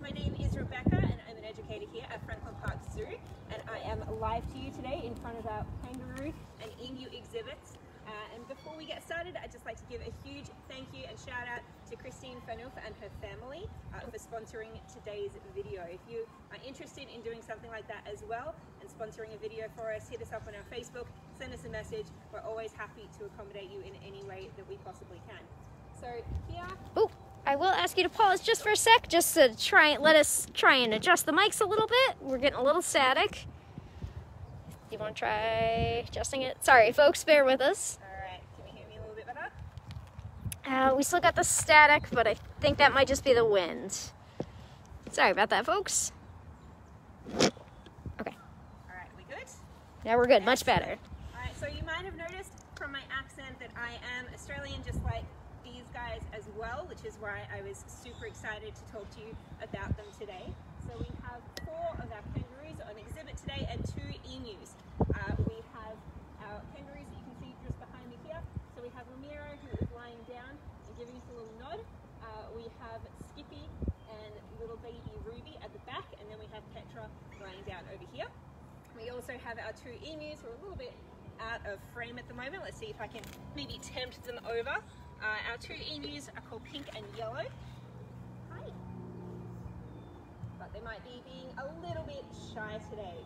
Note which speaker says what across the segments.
Speaker 1: My name is Rebecca and I'm an educator here at Franklin Park Zoo, and I am live to you today in front of our kangaroo and emu exhibits. And before we get started, I'd just like to give a huge thank you and shout out to Christine Fanuff and her family for sponsoring today's video. If you are interested in doing something like that as well and sponsoring a video for us, hit us up on our Facebook, send us a message. We're always happy to accommodate you in any way that we possibly can. So here...
Speaker 2: Oh, I will ask you to pause just for a sec, just to let us try and adjust the mics a little bit. We're getting a little static. Do you want to try adjusting it? Sorry, folks, bear with us.
Speaker 1: All right, can you hear me a little bit better?
Speaker 2: We still got the static, but I think that might just be the wind. Sorry about that, folks. Okay.
Speaker 1: All right, we good?
Speaker 2: Now we're good, much better.
Speaker 1: All right, so you might have noticed from my accent that I am Australian, just like these guys as well, which is why I was super excited to talk to you about them today. So we have 4 of our kangaroos on exhibit today and 2 emus. We have our kangaroos that you can see just behind me here. So we have Ramiro, who is lying down and giving us a little nod. We have Skippy and little baby Ruby at the back, and then we have Petra lying down over here. We also have our 2 emus who are a little bit out of frame at the moment. Let's see if I can maybe tempt them over. Our 2 emus are called Pink and Yellow. Hi. But they might be being a little bit shy today.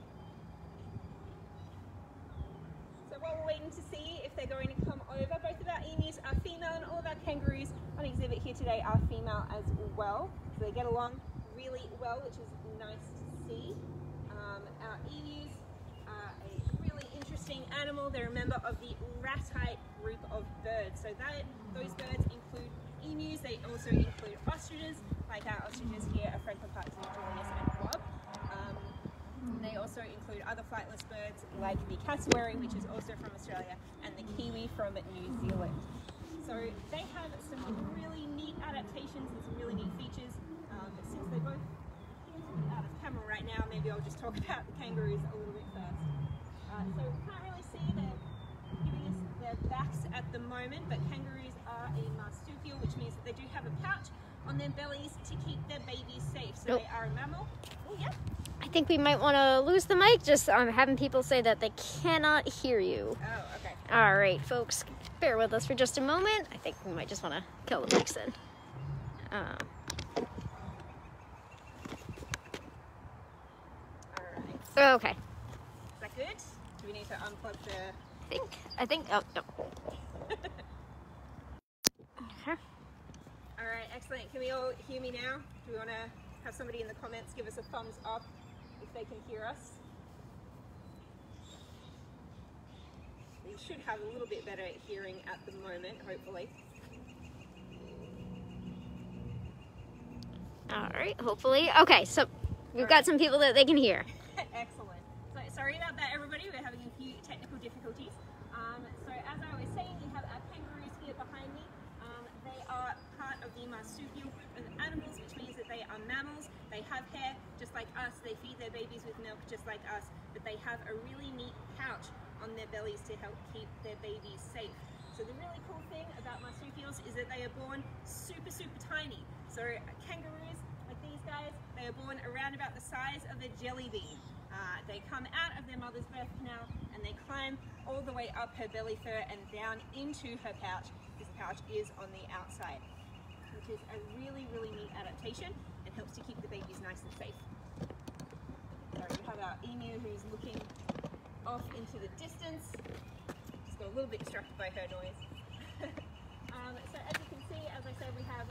Speaker 1: So while we're waiting to see if they're going to come over, both of our emus are female and all of our kangaroos on exhibit here today are female as well. So they get along really well, which is nice to see. Our emus are a really interesting animal. They're a member of the ratite group of birds. So those birds include emus. They also include ostriches, like our ostriches here at Franklin Park Zoo, Julius and Bob. They also include other flightless birds like the cassowary, which is also from Australia, and the kiwi from New Zealand. So they have some really neat adaptations and some really neat features. Since they both seem to be out of camera right now, maybe I'll just talk about the kangaroos a little bit first. So we can't really see them giving us their backs at the moment, but kangaroos are a marsupial, which means that they do have a pouch on their bellies to keep their babies safe. So they are a mammal. Oh, yeah.
Speaker 2: I think we might want to lose the mic, just having people say that they cannot hear you.
Speaker 1: Oh, okay.
Speaker 2: All right, folks, bear with us for just a moment. I think we might just want to kill the mics then.
Speaker 1: All right.
Speaker 2: Okay.
Speaker 1: Is that good? Do we need to unplug the...
Speaker 2: I think, oh, no. Okay.
Speaker 1: All right, excellent. Can we all hear me now? Do we want to have somebody in the comments give us a thumbs up if they can hear us? We should have a little bit better hearing at the moment, hopefully.
Speaker 2: All right, hopefully. Okay, so we've got some people that they can hear.
Speaker 1: Excellent. So sorry about that, everybody. We're having a few technical difficulties. So as I was saying, we have our kangaroos here behind me. They are part of the marsupial group of animals, which means that they are mammals. They have hair just like us. They feed their babies with milk just like us, but they have a really neat pouch on their bellies to help keep their babies safe. So the really cool thing about marsupials is that they are born super, super tiny. So kangaroos, like these guys, they are born around about the size of a jelly bean. They come out of their mother's birth canal and they climb all the way up her belly fur and down into her pouch. This pouch is on the outside, which is a really, really neat adaptation and helps to keep the babies nice and safe. So we have our emu who's looking off into the distance. Just got a little bit distracted by her noise. So as you can see, as I said, we have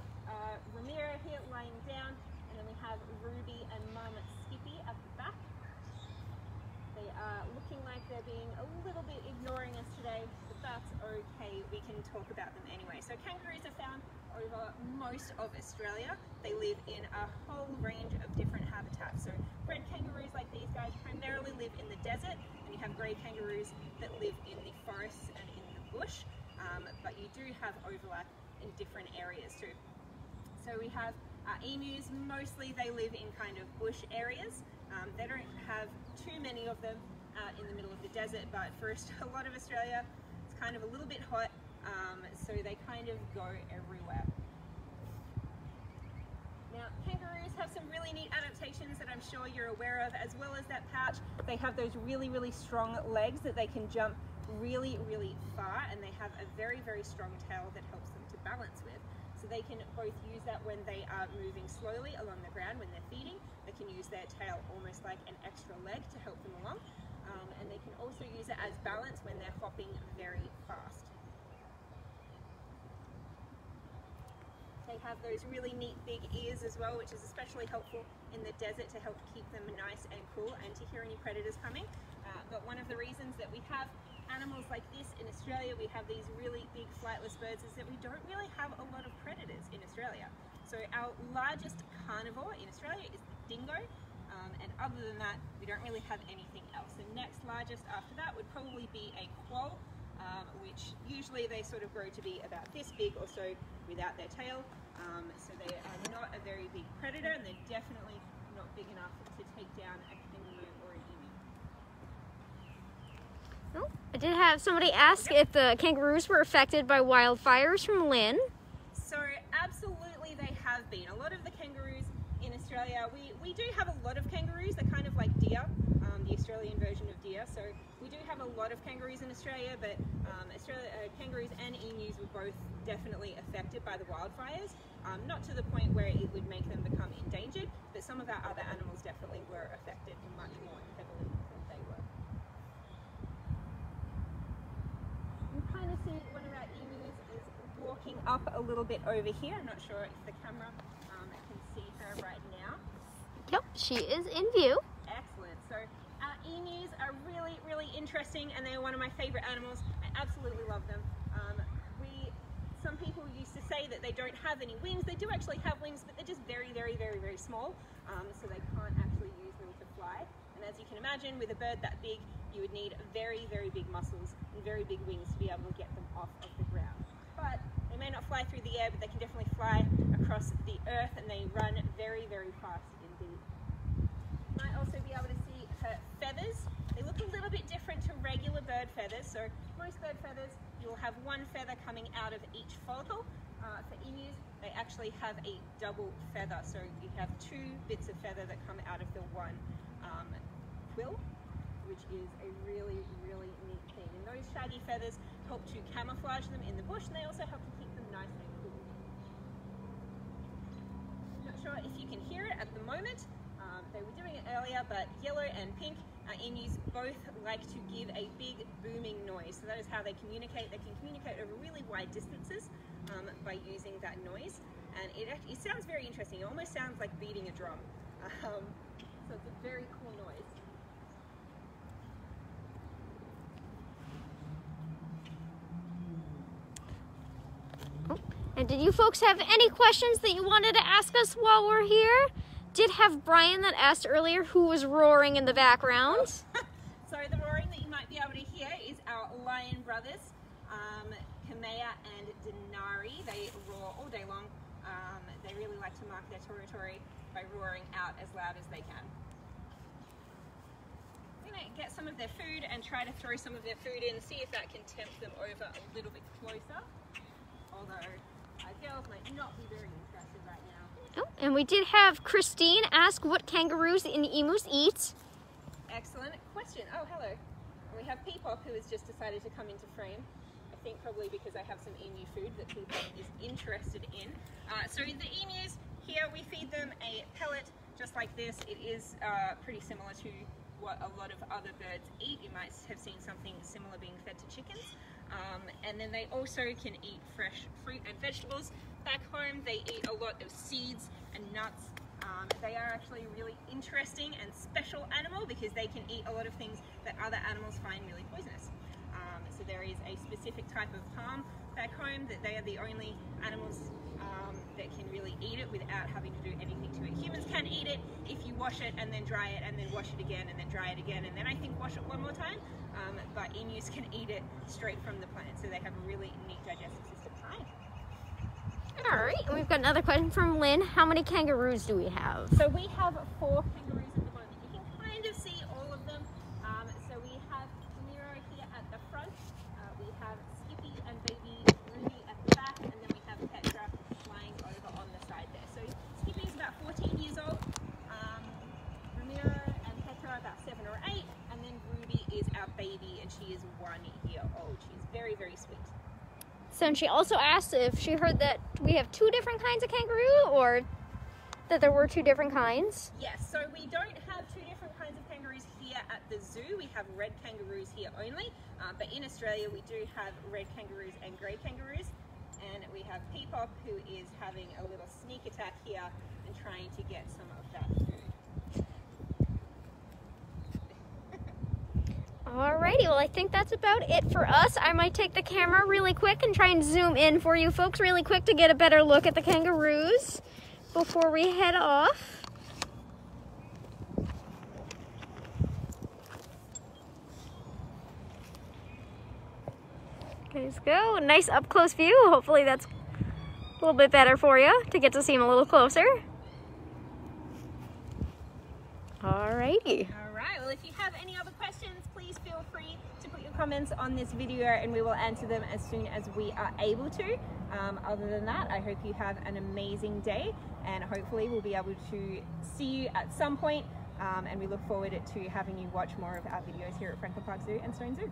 Speaker 1: Ramiro here lying down, and then we have Ruby and Mum Skippy at the back. They are looking like they're being a little bit ignoring us today, but that's okay. We can talk about them anyway. So kangaroos are found over most of Australia. They live in a whole range of different habitats. So red kangaroos like these guys primarily live in the desert, and you have grey kangaroos that live in the forests and in the bush. But you do have overlap in different areas too. So we have emus. Mostly they live in kind of bush areas. They don't have too many of them in the middle of the desert, but for a lot of Australia it's kind of a little bit hot, so they kind of go everywhere. Now kangaroos have some really really neat adaptations that I'm sure you're aware of, as well as that pouch. They have those really, really strong legs that they can jump really, really far, and they have a very, very strong tail that helps them to balance with. So they can both use that when they are moving slowly along the ground when they're feeding. They can use their tail almost like an extra leg to help them along. And they can also use it as balance when they're hopping very fast. They have those really neat big ears as well, which is especially helpful in the desert to help keep them nice and cool and to hear any predators coming. But one of the reasons that we have animals like this in Australia, we have these really big flightless birds, is that we don't really have a lot of predators in Australia. So our largest carnivore in Australia is the dingo, and other than that, we don't really have anything else. The next largest after that would probably be a quoll, which usually they sort of grow to be about this big or so without their tail. So they are not a very big predator, and they're definitely not big enough to take down a kangaroo or an emu.
Speaker 2: Oh, I did have somebody ask if the kangaroos were affected by wildfires from Lynn.
Speaker 1: So absolutely they have been. A lot of the kangaroos in Australia, we do have a lot of kangaroos. They're kind of like deer, the Australian version of deer. So we do have a lot of kangaroos in Australia, but kangaroos and emus were both definitely affected by the wildfires. Not to the point where it would make them become endangered, but some of our other animals definitely were affected much more heavily than they were. You kind of see one of our emus is walking up a little bit over here. I'm not sure if the camera can see her right now.
Speaker 2: Yep, she is in view.
Speaker 1: Excellent. So our emus are really, really interesting, and they're one of my favorite animals. I absolutely love them. Some people used to say that they don't have any wings. They do actually have wings, but they're just very, very, very, very small, so they can't actually use them to fly. And as you can imagine, with a bird that big, you would need very, very big muscles and very big wings to be able to get them off of the ground. But they may not fly through the air, but they can definitely fly across the earth, and they run very, very fast indeed. You might also be able to see her feathers. They look a little bit different to regular bird feathers. So most bird feathers, you'll have one feather coming out of each follicle. For emus, they actually have a double feather. So you have two bits of feather that come out of the one quill, which is a really, really neat thing. And those shaggy feathers help to camouflage them in the bush, and they also help to keep them nice and cool. Not sure if you can hear it at the moment. They were doing it earlier, but yellow and pink emus both like to give a big booming noise. So that is how they communicate. They can communicate over really wide distances by using that noise. And it sounds very interesting. It almost sounds like beating a drum. So it's a very cool noise.
Speaker 2: And did you folks have any questions that you wanted to ask us while we're here? Did have Brian that asked earlier who was roaring in the background.
Speaker 1: So the roaring that you might be able to hear is our lion brothers, Kamea and Denari. They roar all day long. They really like to mark their territory by roaring out as loud as they can. I'm going to get some of their food and try to throw some of their food in, see if that can tempt them over a little bit closer. Although our girls might not be very interested right now.
Speaker 2: Oh, and we did have Christine ask what kangaroos and emus eat.
Speaker 1: Excellent question. Oh, hello. And we have Peepop, who has just decided to come into frame. I think probably because I have some emu food that Peepop is interested in. So the emus, here we feed them a pellet just like this. It is pretty similar to what a lot of other birds eat. You might have seen something similar being fed to chickens. And then they also can eat fresh fruit and vegetables. Back home, they eat a lot of seeds and nuts. They are actually a really interesting and special animal because they can eat a lot of things that other animals find really poisonous. So there is a specific type of palm back home that they are the only animals that can really eat it without having to do anything to it. Humans can eat it if you wash it and then dry it and then wash it again and then dry it again and then I think wash it one more time. But emus can eat it straight from the plant, so they have a really neat digestive system. Hi.
Speaker 2: All right, and we've got another question from Lynn. How many kangaroos do we have?
Speaker 1: So we have 4 kangaroos at the moment. You can kind of see all of them. So we have Nero here at the front. We have Skippy and baby Ruby at the back, and then we have Petra flying over on the side there. So Skippy is about 14 years old.
Speaker 2: So, and she also asked if she heard that we have 2 different kinds of kangaroo, or that there were 2 different kinds.
Speaker 1: Yes, so we don't have 2 different kinds of kangaroos here at the zoo. We have red kangaroos here only, but in Australia we do have red kangaroos and grey kangaroos. And we have Peepop, who is having a little sneak attack here and trying to get some of that food.
Speaker 2: Alrighty, well I think that's about it for us. I might take the camera really quick and try and zoom in for you folks really quick to get a better look at the kangaroos before we head off. Let's go. Nice up close view. Hopefully that's a little bit better for you to get to see him a little closer. Alrighty.
Speaker 1: Alright, well if you have any other questions, please feel free to put your comments on this video and we will answer them as soon as we are able to. Other than that, I hope you have an amazing day and hopefully we'll be able to see you at some point, and we look forward to having you watch more of our videos here at Franklin Park Zoo and Stone Zoo.